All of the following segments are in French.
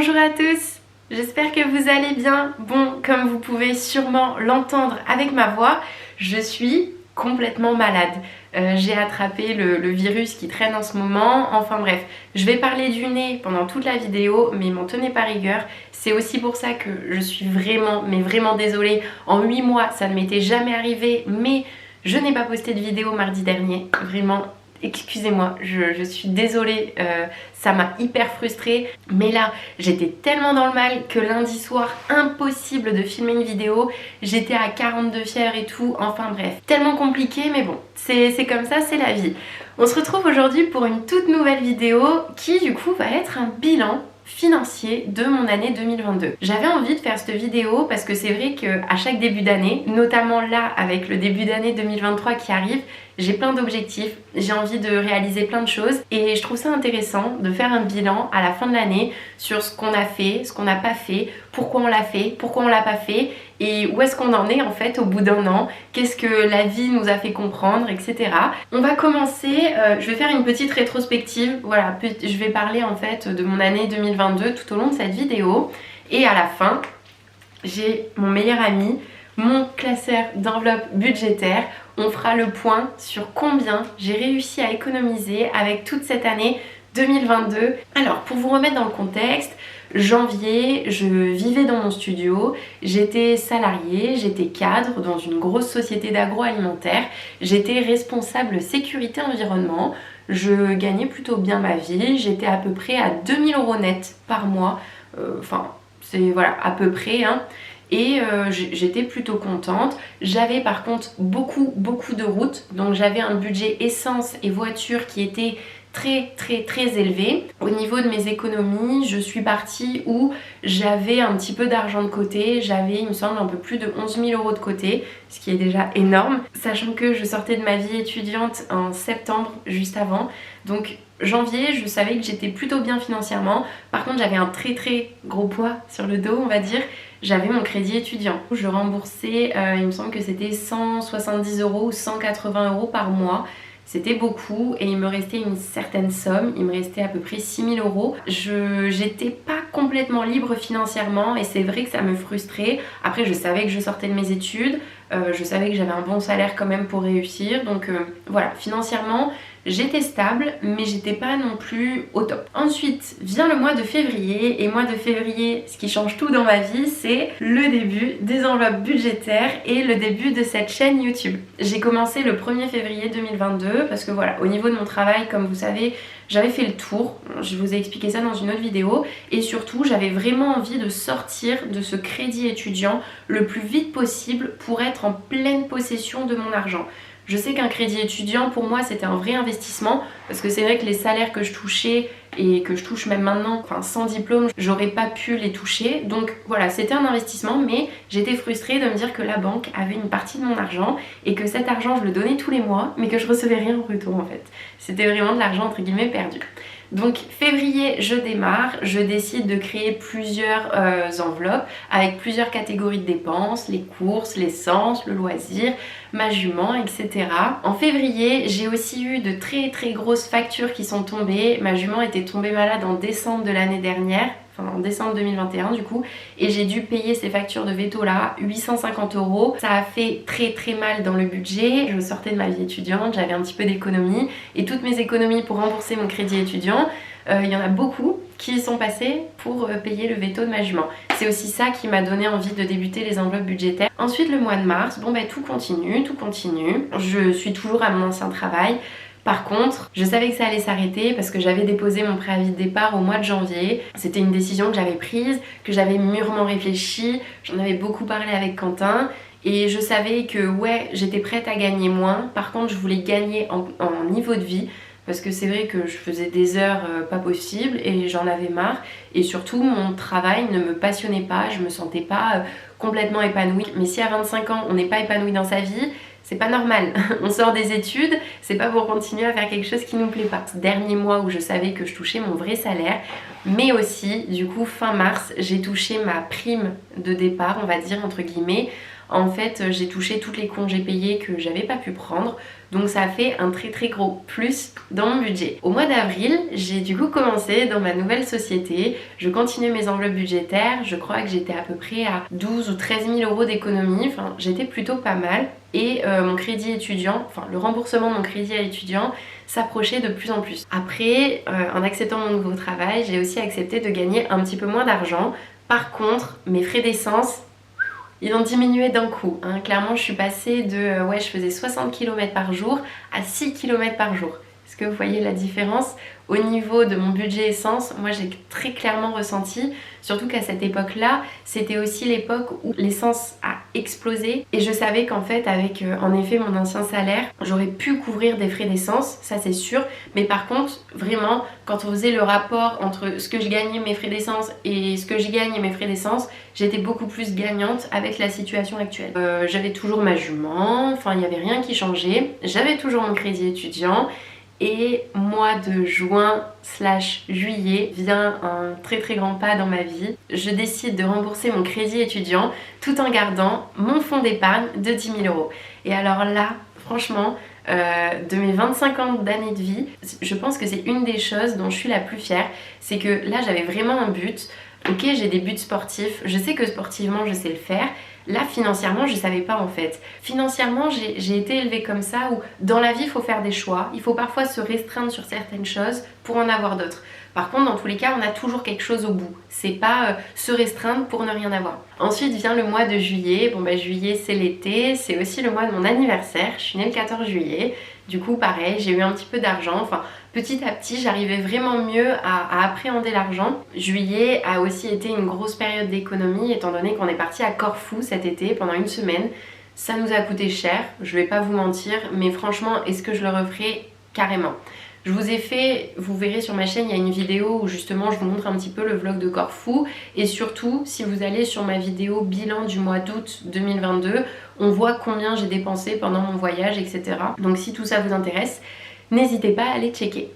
Bonjour à tous, j'espère que vous allez bien. Bon, comme vous pouvez sûrement l'entendre avec ma voix, je suis complètement malade. J'ai attrapé le virus qui traîne en ce moment. Enfin bref, je vais parler du nez pendant toute la vidéo, mais m'en tenez pas rigueur. C'est aussi pour ça que je suis vraiment, mais vraiment désolée. En 8 mois, ça ne m'était jamais arrivé, mais je n'ai pas posté de vidéo mardi dernier. Vraiment, excusez-moi, je suis désolée, ça m'a hyper frustrée. Mais là, j'étais tellement dans le mal que lundi soir, impossible de filmer une vidéo. J'étais à 42 fièvre et tout, enfin bref. Tellement compliqué, mais bon, c'est comme ça, c'est la vie. On se retrouve aujourd'hui pour une toute nouvelle vidéo qui du coup va être un bilan financier de mon année 2022. J'avais envie de faire cette vidéo parce que c'est vrai qu'à chaque début d'année, notamment là avec le début d'année 2023 qui arrive, j'ai plein d'objectifs, j'ai envie de réaliser plein de choses et je trouve ça intéressant de faire un bilan à la fin de l'année sur ce qu'on a fait, ce qu'on n'a pas fait, pourquoi on l'a fait, pourquoi on l'a pas fait et où est-ce qu'on en est en fait au bout d'un an, qu'est-ce que la vie nous a fait comprendre, etc. On va commencer, je vais faire une petite rétrospective, voilà, je vais parler en fait de mon année 2022 tout au long de cette vidéo et à la fin, j'ai mon meilleur ami, mon classeur d'enveloppe budgétaire. On fera le point sur combien j'ai réussi à économiser avec toute cette année 2022. Alors, pour vous remettre dans le contexte, janvier, je vivais dans mon studio, j'étais salariée, j'étais cadre dans une grosse société d'agroalimentaire, j'étais responsable sécurité environnement, je gagnais plutôt bien ma vie, j'étais à peu près à 2000 € net par mois, c'est voilà, à peu près, hein. Et j'étais plutôt contente. J'avais par contre beaucoup de routes, donc j'avais un budget essence et voiture qui était très élevé. Au niveau de mes économies, je suis partie où j'avais un petit peu d'argent de côté, j'avais il me semble un peu plus de 11 000 € de côté, ce qui est déjà énorme, sachant que je sortais de ma vie étudiante en septembre juste avant, donc janvier je savais que j'étais plutôt bien financièrement. Par contre j'avais un très gros poids sur le dos on va dire, j'avais mon crédit étudiant. Je remboursais, il me semble que c'était 170 € ou 180 € par mois. C'était beaucoup et il me restait une certaine somme, il me restait à peu près 6 000 €. J'étais pas complètement libre financièrement et c'est vrai que ça me frustrait. Après je savais que je sortais de mes études, je savais que j'avais un bon salaire quand même pour réussir. Donc voilà, financièrement j'étais stable mais j'étais pas non plus au top. Ensuite vient le mois de février et mois de février, ce qui change tout dans ma vie, c'est le début des enveloppes budgétaires et le début de cette chaîne YouTube. J'ai commencé le 1er février 2022 parce que voilà, au niveau de mon travail, comme vous savez, j'avais fait le tour, je vous ai expliqué ça dans une autre vidéo et surtout j'avais vraiment envie de sortir de ce crédit étudiant le plus vite possible pour être en pleine possession de mon argent. Je sais qu'un crédit étudiant pour moi c'était un vrai investissement parce que c'est vrai que les salaires que je touchais et que je touche même maintenant, enfin sans diplôme, j'aurais pas pu les toucher. Donc voilà, c'était un investissement mais j'étais frustrée de me dire que la banque avait une partie de mon argent et que cet argent je le donnais tous les mois mais que je recevais rien en retour en fait. C'était vraiment de l'argent entre guillemets perdu. Donc février je démarre, je décide de créer plusieurs enveloppes avec plusieurs catégories de dépenses, les courses, l'essence, le loisir, ma jument, etc. En février j'ai aussi eu de très grosses factures qui sont tombées. Ma jument était tombée malade en décembre de l'année dernière, enfin en décembre 2021 du coup, et j'ai dû payer ces factures de veto là, 850 €. Ça a fait très mal dans le budget. Je sortais de ma vie étudiante, j'avais un petit peu d'économie et toutes mes économies pour rembourser mon crédit étudiant, il y en a beaucoup qui sont passés pour payer le veto de ma jument. C'est aussi ça qui m'a donné envie de débuter les enveloppes budgétaires. Ensuite le mois de mars, bon tout continue. Je suis toujours à mon ancien travail. Par contre, je savais que ça allait s'arrêter parce que j'avais déposé mon préavis de départ au mois de janvier. C'était une décision que j'avais prise, que j'avais mûrement réfléchi, j'en avais beaucoup parlé avec Quentin et je savais que ouais, j'étais prête à gagner moins. Par contre, je voulais gagner en niveau de vie parce que c'est vrai que je faisais des heures pas possibles et j'en avais marre et surtout mon travail ne me passionnait pas, je me sentais pas complètement épanouie. Mais si à 25 ans on n'est pas épanoui dans sa vie, c'est pas normal. On sort des études, c'est pas pour continuer à faire quelque chose qui nous plaît pas. Dernier mois où je savais que je touchais mon vrai salaire, mais aussi du coup fin mars j'ai touché ma prime de départ, on va dire entre guillemets. En fait, j'ai touché toutes les congés payés que j'avais pas pu prendre. Donc ça fait un très gros plus dans mon budget. Au mois d'avril, j'ai du coup commencé dans ma nouvelle société. Je continuais mes enveloppes budgétaires. Je crois que j'étais à peu près à 12 ou 13 000 euros d'économie. Enfin, j'étais plutôt pas mal. Et mon crédit étudiant, enfin le remboursement de mon crédit à étudiant s'approchait de plus en plus. Après, en acceptant mon nouveau travail, j'ai aussi accepté de gagner un petit peu moins d'argent. Par contre, mes frais d'essence, ils ont diminué d'un coup. Hein. Clairement, je suis passée de je faisais 60 km par jour à 6 km par jour. Est-ce que vous voyez la différence? Au niveau de mon budget essence, moi j'ai très clairement ressenti, surtout qu'à cette époque-là, c'était aussi l'époque où l'essence a explosé et je savais qu'en fait avec en effet mon ancien salaire, j'aurais pu couvrir des frais d'essence, ça c'est sûr, mais par contre vraiment quand on faisait le rapport entre ce que je gagnais mes frais d'essence et ce que je gagne mes frais d'essence, j'étais beaucoup plus gagnante avec la situation actuelle. J'avais toujours ma jument, enfin il n'y avait rien qui changeait, j'avais toujours mon crédit étudiant. Et mois de juin/juillet vient un très grand pas dans ma vie. Je décide de rembourser mon crédit étudiant tout en gardant mon fonds d'épargne de 10 000 euros. Et alors là, franchement, de mes 25 ans d'années de vie, je pense que c'est une des choses dont je suis la plus fière. C'est que là, j'avais vraiment un but. Ok, j'ai des buts sportifs, je sais que sportivement, je sais le faire. Là, financièrement, je savais pas en fait. Financièrement, j'ai été élevée comme ça où dans la vie, il faut faire des choix. Il faut parfois se restreindre sur certaines choses pour en avoir d'autres. Par contre, dans tous les cas, on a toujours quelque chose au bout. C'est pas se restreindre pour ne rien avoir. Ensuite vient le mois de juillet. Bon bah juillet, c'est l'été. C'est aussi le mois de mon anniversaire. Je suis née le 14 juillet. Du coup, pareil, j'ai eu un petit peu d'argent. Enfin, petit à petit, j'arrivais vraiment mieux à appréhender l'argent. Juillet a aussi été une grosse période d'économie, étant donné qu'on est parti à Corfou cet été pendant une semaine. Ça nous a coûté cher, je vais pas vous mentir, mais franchement, est-ce que je le referai? Carrément. Je vous ai fait, vous verrez sur ma chaîne, il y a une vidéo où justement je vous montre un petit peu le vlog de Corfou. Et surtout, si vous allez sur ma vidéo bilan du mois d'août 2022, on voit combien j'ai dépensé pendant mon voyage, etc. Donc si tout ça vous intéresse, n'hésitez pas à aller checker.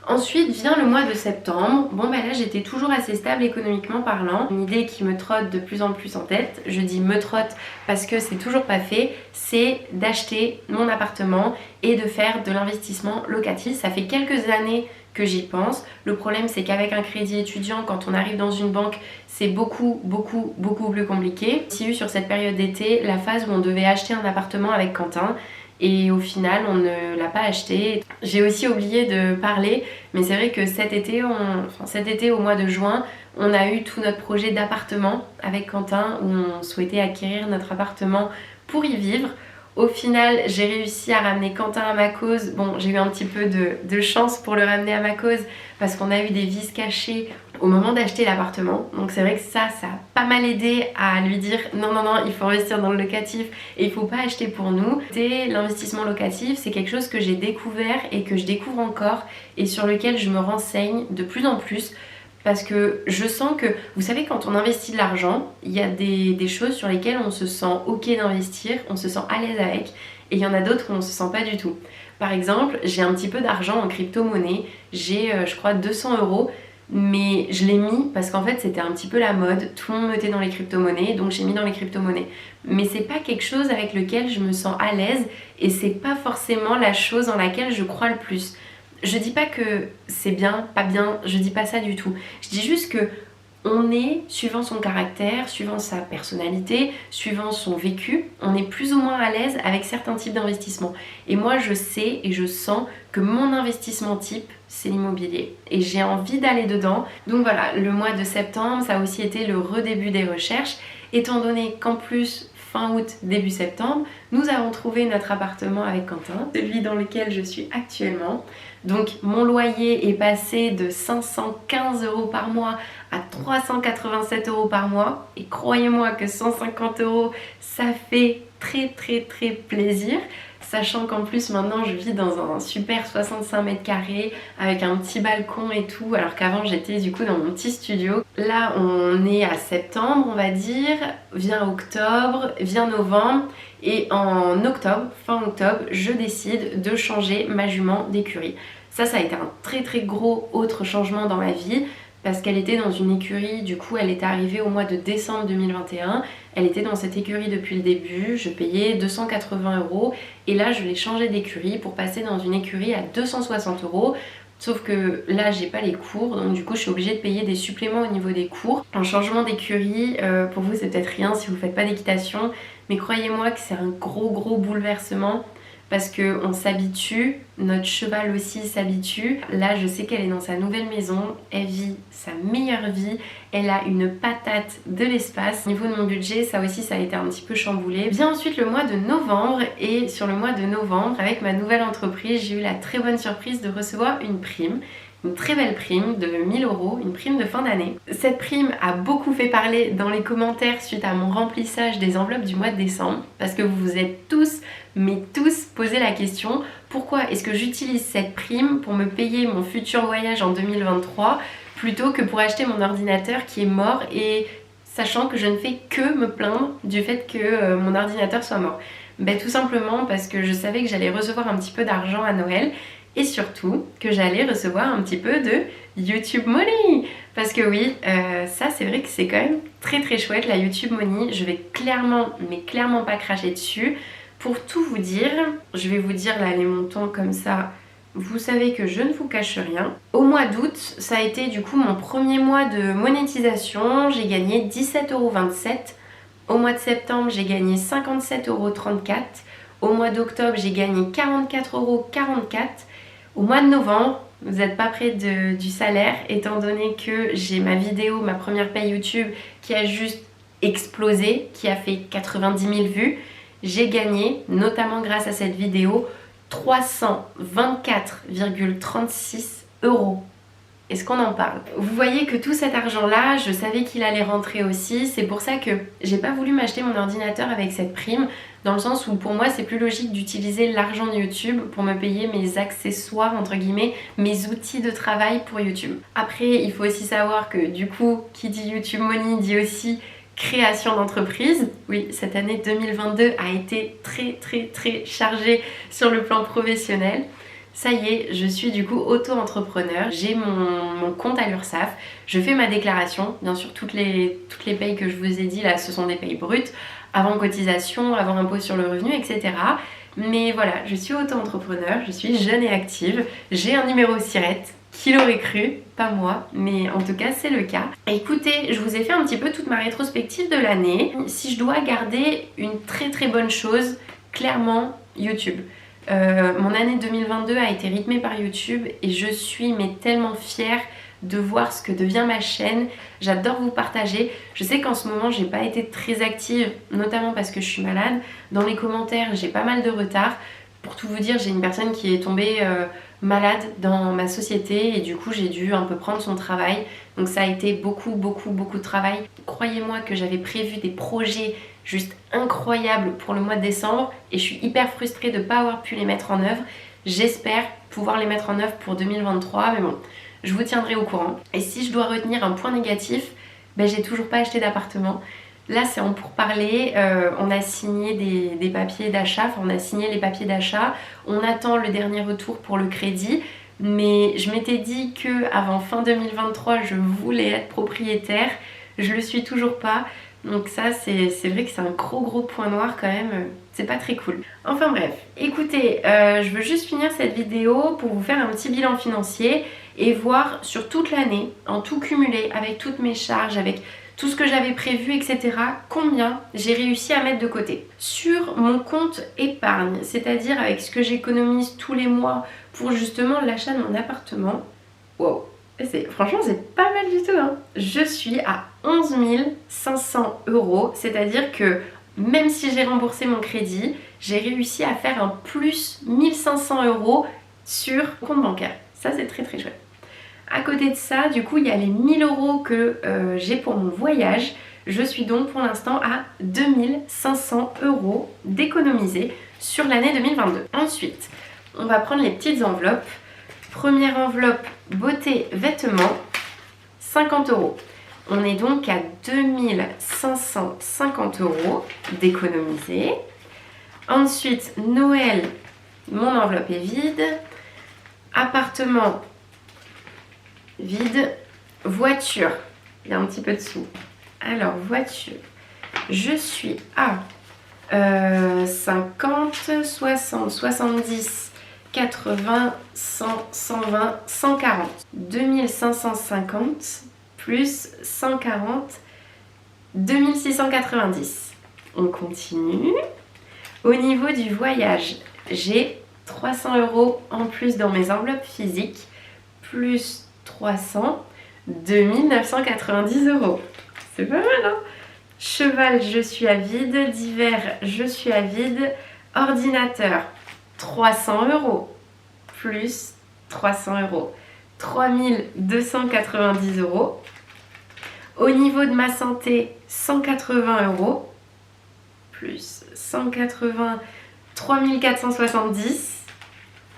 Ensuite vient le mois de septembre. Bon bah là j'étais toujours assez stable économiquement parlant. Une idée qui me trotte de plus en plus en tête, je dis me trotte parce que c'est toujours pas fait, c'est d'acheter mon appartement et de faire de l'investissement locatif. Ça fait quelques années que j'y pense. Le problème c'est qu'avec un crédit étudiant, quand on arrive dans une banque, c'est beaucoup plus compliqué. J'ai eu sur cette période d'été la phase où on devait acheter un appartement avec Quentin. Et au final, on ne l'a pas acheté. J'ai aussi oublié de parler, mais c'est vrai que cet été, au mois de juin, on a eu tout notre projet d'appartement avec Quentin où on souhaitait acquérir notre appartement pour y vivre. Au final, j'ai réussi à ramener Quentin à ma cause. Bon, j'ai eu un petit peu de chance pour le ramener à ma cause parce qu'on a eu des vices cachés au moment d'acheter l'appartement. Donc c'est vrai que ça a pas mal aidé à lui dire non, il faut investir dans le locatif et il faut pas acheter pour nous. L'investissement locatif, c'est quelque chose que j'ai découvert et que je découvre encore et sur lequel je me renseigne de plus en plus. Parce que je sens que, vous savez, quand on investit de l'argent, il y a des choses sur lesquelles on se sent ok d'investir, on se sent à l'aise avec, et il y en a d'autres où on se sent pas du tout. Par exemple, j'ai un petit peu d'argent en crypto-monnaie, j'ai je crois 200 euros, mais je l'ai mis parce qu'en fait c'était un petit peu la mode, tout le monde mettait dans les crypto-monnaies, donc j'ai mis dans les crypto-monnaies. Mais c'est pas quelque chose avec lequel je me sens à l'aise, et c'est pas forcément la chose en laquelle je crois le plus. Je dis pas que c'est bien, pas bien, je dis pas ça du tout. Je dis juste que on est, suivant son caractère, suivant sa personnalité, suivant son vécu, on est plus ou moins à l'aise avec certains types d'investissements. Et moi je sais et je sens que mon investissement type, c'est l'immobilier. Et j'ai envie d'aller dedans. Donc voilà, le mois de septembre, ça a aussi été le redébut des recherches, étant donné qu'en plus, fin août, début septembre, nous avons trouvé notre appartement avec Quentin, celui dans lequel je suis actuellement. Donc mon loyer est passé de 515 € par mois à 387 € par mois. Et croyez-moi que 150 €, ça fait très plaisir. Sachant qu'en plus maintenant je vis dans un super 65 mètres carrés avec un petit balcon et tout, alors qu'avant j'étais du coup dans mon petit studio. Là on est à septembre on va dire, vient octobre, vient novembre, et en octobre, fin octobre, je décide de changer ma jument d'écurie. Ça a été un très gros autre changement dans ma vie parce qu'elle était dans une écurie, du coup elle était arrivée au mois de décembre 2021, elle était dans cette écurie depuis le début, je payais 280 € et là je l'ai changé d'écurie pour passer dans une écurie à 260 €. Sauf que là j'ai pas les cours, donc du coup je suis obligée de payer des suppléments au niveau des cours. Un changement d'écurie, pour vous c'est peut-être rien si vous faites pas d'équitation, mais croyez-moi que c'est un gros bouleversement parce qu'on s'habitue, notre cheval aussi s'habitue. Là je sais qu'elle est dans sa nouvelle maison, elle vit sa meilleure vie, elle a une patate de l'espace. Au niveau de mon budget, ça aussi ça a été un petit peu chamboulé. Vient ensuite le mois de novembre et sur le mois de novembre, avec ma nouvelle entreprise, j'ai eu la très bonne surprise de recevoir une prime. Une très belle prime de 1000 €, une prime de fin d'année. Cette prime a beaucoup fait parler dans les commentaires suite à mon remplissage des enveloppes du mois de décembre parce que vous vous êtes tous posé la question pourquoi est-ce que j'utilise cette prime pour me payer mon futur voyage en 2023 plutôt que pour acheter mon ordinateur qui est mort et sachant que je ne fais que me plaindre du fait que mon ordinateur soit mort. Ben, tout simplement parce que je savais que j'allais recevoir un petit peu d'argent à Noël et surtout que j'allais recevoir un petit peu de YouTube Money. Parce que oui, ça c'est vrai que c'est quand même très chouette la YouTube Money. Je vais clairement pas cracher dessus. Pour tout vous dire, je vais vous dire là les montants comme ça, vous savez que je ne vous cache rien. Au mois d'août, ça a été du coup mon premier mois de monétisation. J'ai gagné 17,27 €. Au mois de septembre, j'ai gagné 57,34 €. Au mois d'octobre, j'ai gagné 44,44 €. Au mois de novembre, vous n'êtes pas près du salaire, étant donné que j'ai ma vidéo, ma première paye YouTube, qui a juste explosé, qui a fait 90 000 vues. J'ai gagné, notamment grâce à cette vidéo, 324,36 €. Est-ce qu'on en parle? Vous voyez que tout cet argent-là, je savais qu'il allait rentrer aussi. C'est pour ça que j'ai pas voulu m'acheter mon ordinateur avec cette prime, dans le sens où pour moi c'est plus logique d'utiliser l'argent de YouTube pour me payer mes accessoires, entre guillemets, mes outils de travail pour YouTube. Après, il faut aussi savoir que du coup, qui dit YouTube Money dit aussi création d'entreprise. Oui, cette année 2022 a été très chargée sur le plan professionnel. Ça y est, je suis du coup auto-entrepreneur, j'ai mon compte à l'URSSAF, je fais ma déclaration, bien sûr toutes les payes que je vous ai dit là ce sont des payes brutes, avant cotisation, avant impôt sur le revenu, etc. Mais voilà, je suis auto-entrepreneur, je suis jeune et active, j'ai un numéro SIRET, qui l'aurait cru? Pas moi, mais en tout cas c'est le cas. Écoutez, je vous ai fait un petit peu toute ma rétrospective de l'année. Si je dois garder une très bonne chose, clairement YouTube. Mon année 2022 a été rythmée par YouTube et je suis tellement fière de voir ce que devient ma chaîne. J'adore vous partager. Je sais qu'en ce moment j'ai pas été très active, notamment parce que je suis malade. Dans les commentaires j'ai pas mal de retard. Pour tout vous dire, j'ai une personne qui est tombée malade dans ma société et du coup j'ai dû un peu prendre son travail. Donc ça a été beaucoup de travail. Croyez-moi que j'avais prévu des projets juste incroyables pour le mois de décembre et je suis hyper frustrée de ne pas avoir pu les mettre en œuvre. J'espère pouvoir les mettre en œuvre pour 2023, mais bon, je vous tiendrai au courant. Et si je dois retenir un point négatif, j'ai toujours pas acheté d'appartement. Là c'est en pourparlers, on a signé des papiers d'achat, enfin on a signé les papiers d'achat, on attend le dernier retour pour le crédit, mais je m'étais dit que avant fin 2023 je voulais être propriétaire, je le suis toujours pas, donc ça c'est vrai que c'est un gros point noir quand même, c'est pas très cool. Enfin bref, écoutez, je veux juste finir cette vidéo pour vous faire un petit bilan financier et voir sur toute l'année, en tout cumulé, avec toutes mes charges, avec tout ce que j'avais prévu, etc., combien j'ai réussi à mettre de côté. Sur mon compte épargne, c'est-à-dire avec ce que j'économise tous les mois pour justement l'achat de mon appartement, wow, franchement c'est pas mal du tout, hein. Je suis à 11 500 €, c'est-à-dire que même si j'ai remboursé mon crédit, j'ai réussi à faire un plus 1500 € sur mon compte bancaire. Ça c'est très chouette. À côté de ça, du coup, il y a les 1000 € que j'ai pour mon voyage. Je suis donc pour l'instant à 2500 € d'économiser sur l'année 2022. Ensuite, on va prendre les petites enveloppes. Première enveloppe, beauté, vêtements, 50 €. On est donc à 2550 € d'économiser. Ensuite, Noël, mon enveloppe est vide. Appartement, vide. Voiture, il y a un petit peu de sous. Alors, voiture, je suis à 50, 60, 70, 80, 100, 120, 140. 2550 plus 140, 2690. On continue. Au niveau du voyage, j'ai 300 € en plus dans mes enveloppes physiques, plus 300, 2990 €. C'est pas mal, hein? Cheval, je suis à vide. D'hiver, je suis à vide. Ordinateur, 300 € plus 300 €. 3290 €. Au niveau de ma santé, 180 € plus 180, 3470.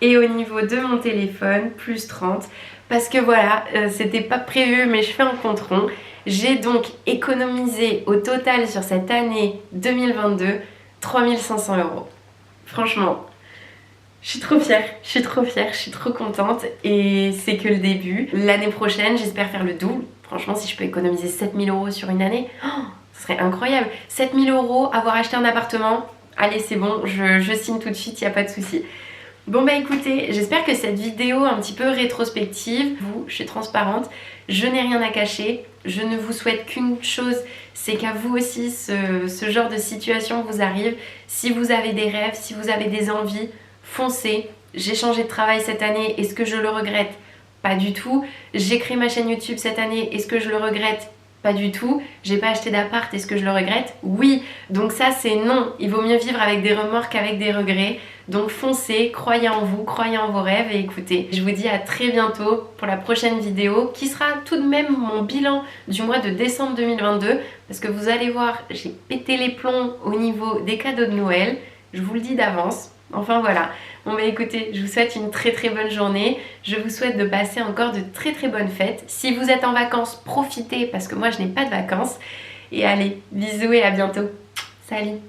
Et au niveau de mon téléphone, plus 30. Parce que voilà, c'était pas prévu, mais je fais un compte rond. J'ai donc économisé au total sur cette année 2022 3500 €. Franchement, je suis trop fière, je suis trop contente et c'est que le début. L'année prochaine, j'espère faire le double. Franchement, si je peux économiser 7000 € sur une année, ce serait incroyable. 7000 €, avoir acheté un appartement, allez c'est bon, je signe tout de suite, il n'y a pas de souci. Bon bah écoutez, j'espère que cette vidéo un petit peu rétrospective, je suis transparente, je n'ai rien à cacher, je ne vous souhaite qu'une chose, c'est qu'à vous aussi ce genre de situation vous arrive. Si vous avez des rêves, si vous avez des envies, foncez. J'ai changé de travail cette année, est-ce que je le regrette? Pas du tout. J'ai créé ma chaîne YouTube cette année, est-ce que je le regrette? Pas du tout. J'ai pas acheté d'appart, est-ce que je le regrette? Oui. Donc ça c'est non. Il vaut mieux vivre avec des remords qu'avec des regrets. Donc foncez, croyez en vous, croyez en vos rêves et écoutez. Je vous dis à très bientôt pour la prochaine vidéo qui sera tout de même mon bilan du mois de décembre 2022 parce que vous allez voir, j'ai pété les plombs au niveau des cadeaux de Noël. Je vous le dis d'avance. Enfin voilà. Bon bah écoutez, je vous souhaite une très bonne journée. Je vous souhaite de passer encore de très bonnes fêtes. Si vous êtes en vacances, profitez parce que moi je n'ai pas de vacances. Et allez, bisous et à bientôt. Salut!